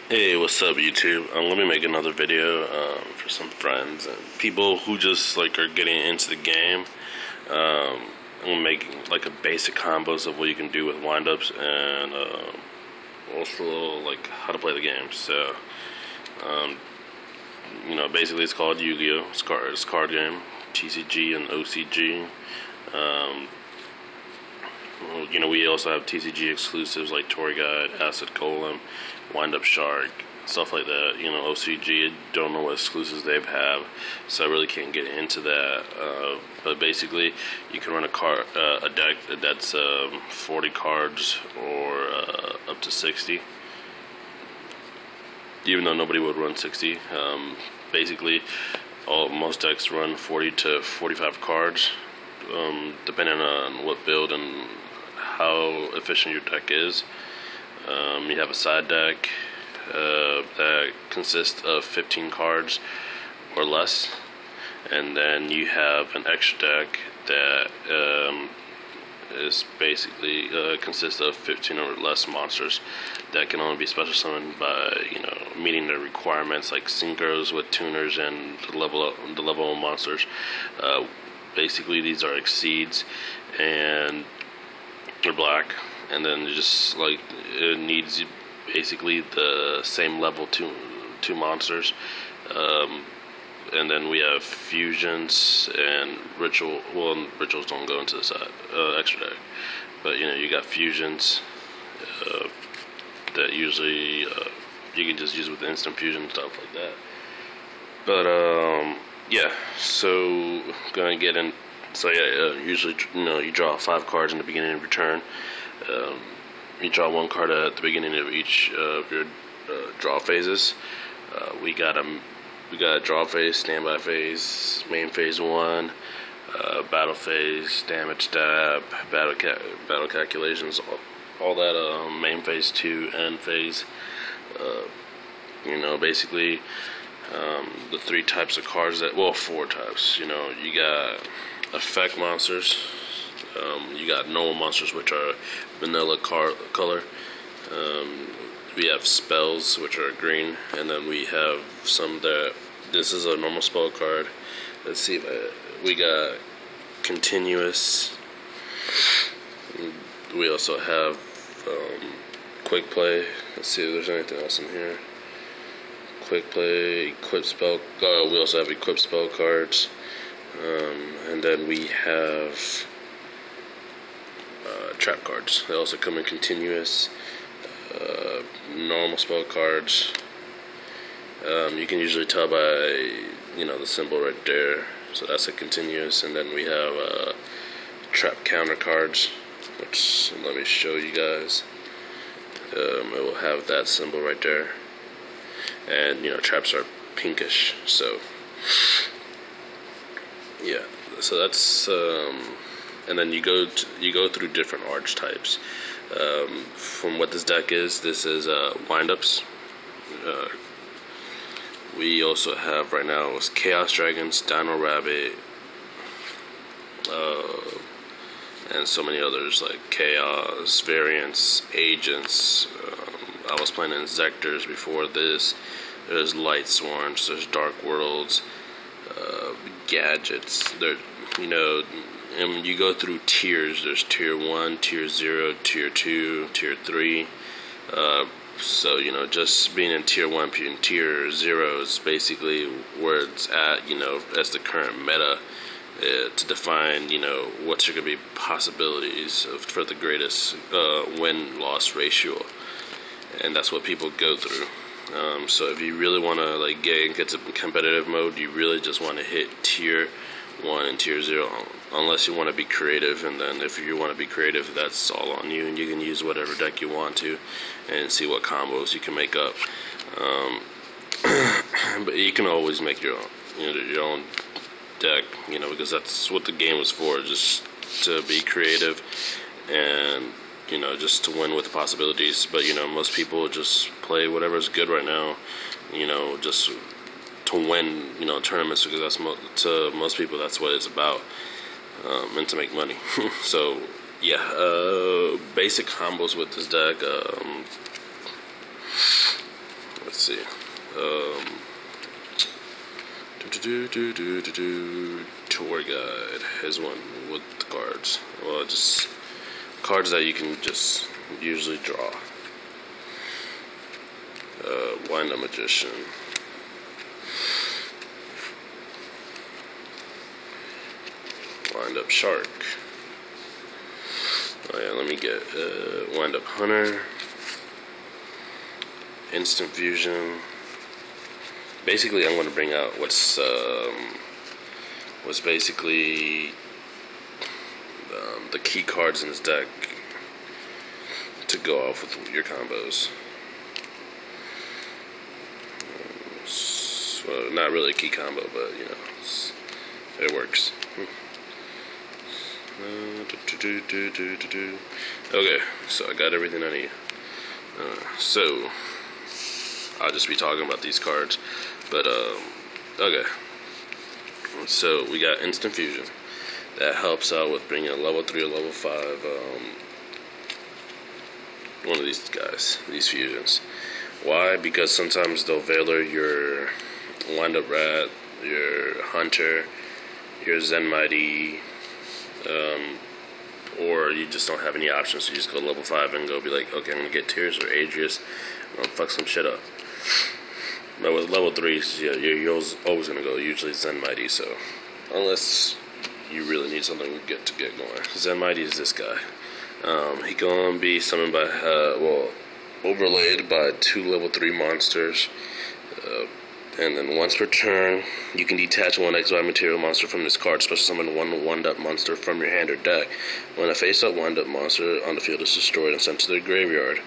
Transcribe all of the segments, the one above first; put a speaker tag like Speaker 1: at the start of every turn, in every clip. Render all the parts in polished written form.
Speaker 1: Hey, what's up, YouTube? Let me make another video for some friends and people who just like are getting into the game. I'm gonna make like a basic combos of what you can do with windups and also like how to play the game. So, basically it's called Yu-Gi-Oh. It's a card game, TCG and OCG. We also have TCG exclusives like Tour Guide, Acid Golem, Wind Up Shark, stuff like that. OCG, don't know what exclusives they have, so I really can't get into that. But basically, you can run a deck that's 40 cards or up to 60. Even though nobody would run 60, basically, most decks run 40 to 45 cards, depending on what build and how efficient your deck is. You have a side deck that consists of 15 cards or less, and then you have an extra deck that is basically consists of 15 or less monsters that can only be special summoned by meeting the requirements like synchros with tuners and the level of monsters. Basically, these are exceeds, and they're black, and then just like it needs basically the same level two monsters. And then we have fusions and ritual. Well, rituals don't go into the side extra deck, but you got fusions that usually you can just use with instant fusion and stuff like that. But yeah, so gonna get in. So yeah, usually you draw 5 cards in the beginning of your turn. You draw 1 card at the beginning of each of your draw phases. We got a draw phase, standby phase, main phase 1, battle phase, damage stab, battle calculations, all that main phase 2, end phase. Basically the 3 types of cards 4 types. You got effect monsters. You got normal monsters, which are vanilla color. We have spells, which are green, and then we have some that this is a normal spell card. Let's see if we got continuous. We also have quick play. Let's see if there's anything else in here. Quick play, equip spell. We also have equip spell cards. And then we have trap cards. They also come in continuous, normal spell cards. You can usually tell by the symbol right there. So that's a continuous. And then we have trap counter cards, which let me show you guys. It will have that symbol right there. And traps are pinkish. So yeah, so that's and then you go through different archetypes. From what this deck is, this is windups. We also have right now is Chaos Dragons, Dino Rabbit, and so many others like Chaos variants, Agents. I was playing Inzectors before this. There's Light Swarms. There's Dark Worlds. Gadgets. And you go through tiers. There's tier 1, tier 0, tier 2, tier 3. So just being in tier 1 and tier 0 is basically where it's at. As the current meta to define what's going to be possibilities for the greatest win-loss ratio, and that's what people go through. So if you really want to get to competitive mode, you really just want to hit tier 1 and tier 0, unless you want to be creative. And then if you want to be creative, that's all on you, and you can use whatever deck you want to and see what combos you can make up. But you can always make your own deck, because that's what the game was for, just to be creative and just to win with the possibilities. But most people just play whatever's good right now, just to win tournaments, because that's to most people that's what it's about, and to make money. So yeah, basic combos with this deck. Tour guide. Here's one with the cards. Well, just cards that you can just usually draw. Wind Up Magician. Wind Up Shark. Oh yeah, let me get Wind Up Hunter. Instant Fusion. Basically, I'm going to bring out what's basically the key cards in this deck to go off with your combos. Well, not really a key combo, but you know, it works. Okay, so I got everything I need. So I'll just be talking about these cards, but okay. So we got Instant Fusion. That helps out with bringing a level 3 or level 5 one of these guys, these fusions. Why? Because sometimes they'll Veiler your Wind Up Rat, your Hunter, your Zen Mighty, or you just don't have any options, so you just go level 5 and go be like, okay, I'm gonna get Tears or Adrius, and I'll fuck some shit up. But with level 3s, yeah, you're always gonna go usually Zen Mighty, so unless you really need something to get going. Zen Mighty is this guy. He can be summoned by, overlaid by 2 level 3 monsters. And then once per turn, you can detach one XY material monster from this card, special summon one wind-up monster from your hand or deck. When a face-up wind-up monster on the field is destroyed and sent to the graveyard,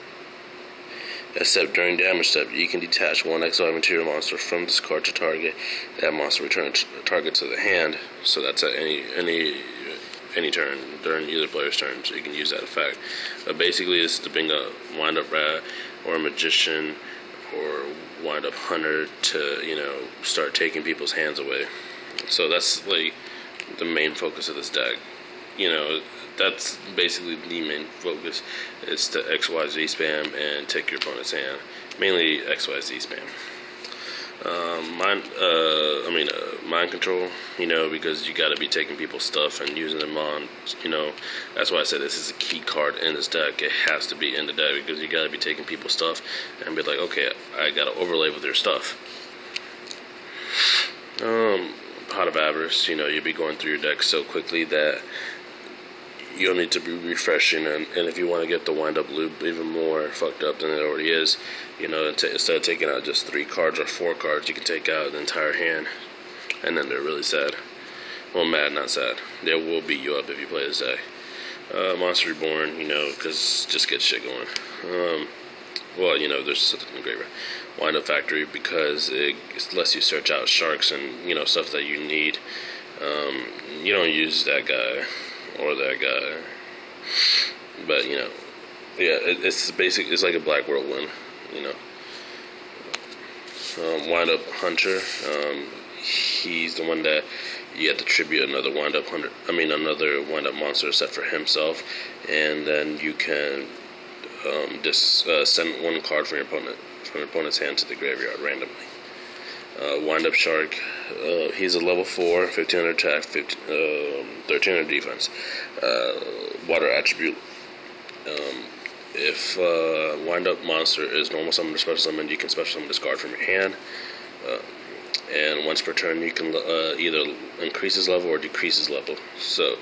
Speaker 1: except during damage step, you can detach one XY material monster from this card to target. That monster returns target to the hand, so that's at any turn during either player's turn, so you can use that effect. But basically, this is to bring a wind-up rat or a magician or wind-up hunter to, you know, start taking people's hands away. So that's like the main focus of this deck. You know, that's basically the main focus. It's to XYZ spam and take your opponent's hand. Mainly XYZ spam. Mind control, you know, because you gotta be taking people's stuff and using them on, you know, that's why I said this is a key card in this deck. It has to be in the deck because you gotta be taking people's stuff and be like, okay, I gotta overlay with their stuff. Pot of Avarice, you know, you'll be going through your deck so quickly that you'll need to be refreshing, and if you want to get the wind-up loop even more fucked up than it already is, you know, instead of taking out just 3 cards or 4 cards, you can take out the entire hand, and then they're really sad. Well, mad, not sad. They will beat you up if you play this deck. Monster Reborn, you know, because just get shit going. Well, you know, there's something in the graveyard. Wind-up Factory, because it lets you search out sharks and, you know, stuff that you need. You don't use that guy or that guy, but you know, yeah, it's basic. It's like a Black Whirlwind, you know. Wind Up Hunter, he's the one that you have to tribute another wind up monster set for himself, and then you can send 1 card from your opponent's hand to the graveyard randomly. Wind Up Shark, he's a level 4, 1500 attack, 1300 defense, water attribute. If Wind Up monster is normal summoned or special summoned, you can special summon this card from your hand, and once per turn you can either increase his level or decrease his level. So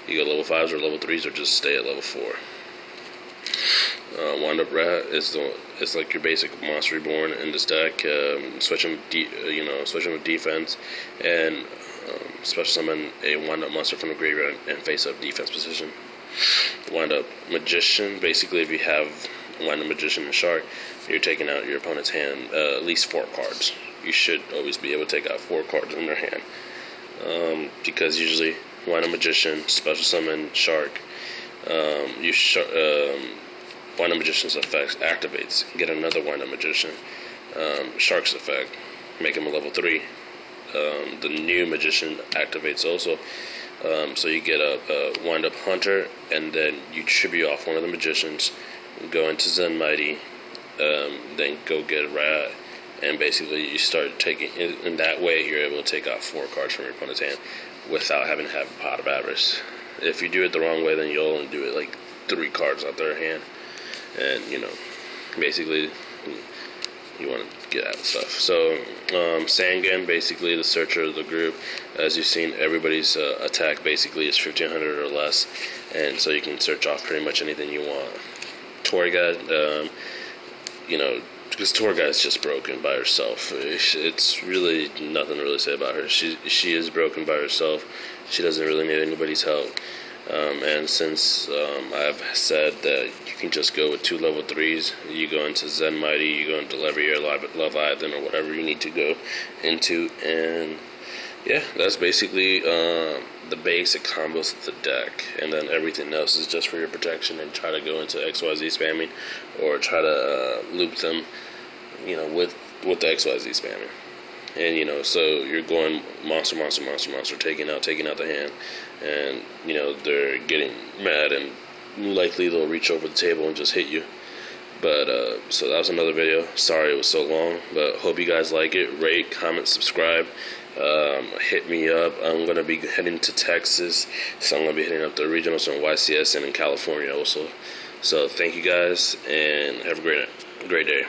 Speaker 1: you go level 5s or level 3s or just stay at level 4. Wind Up Rat is like your basic Monster Reborn in this deck. Switch him with defense, and special summon a Wind Up monster from the graveyard and face up defense position. Wind Up Magician, basically if you have Wind Up Magician and Shark, you're taking out your opponent's hand at least 4 cards. You should always be able to take out 4 cards in their hand, because usually Wind Up Magician, special summon Shark, Wind Up Magician's effect activates. Get another Wind Up Magician. Shark's effect, make him a level 3. The new Magician activates also. So you get a Wind Up Hunter, and then you tribute off one of the Magicians, go into Zen Mighty, then go get a Rat, and basically you start taking. In that way, you're able to take out 4 cards from your opponent's hand without having to have a pot of avarice. If you do it the wrong way, then you'll only do it like 3 cards out their hand, and basically you want to get out of stuff. So Sangan, basically the searcher of the group, as you've seen, everybody's attack basically is 1500 or less, and so you can search off pretty much anything you want. Torga, because Torga is just broken by herself. It's really nothing to really say about her. She is broken by herself. She doesn't really need anybody's help. And since I've said that you can just go with 2 level 3s, you go into Zen Mighty, you go into Levier, Leviathan, or whatever you need to go into, and yeah, that's basically the basic combos of the deck, and then everything else is just for your protection, and try to go into XYZ spamming, or try to loop them, with the XYZ spamming. And so you're going monster, taking out the hand, and they're getting mad, and likely they'll reach over the table and just hit you. But so that was another video. Sorry it was so long, but hope you guys like it. Rate, comment, subscribe. Hit me up. I'm gonna be heading to Texas, so I'm gonna be hitting up the regionals from YCS and in California also. So thank you guys, and have a great day.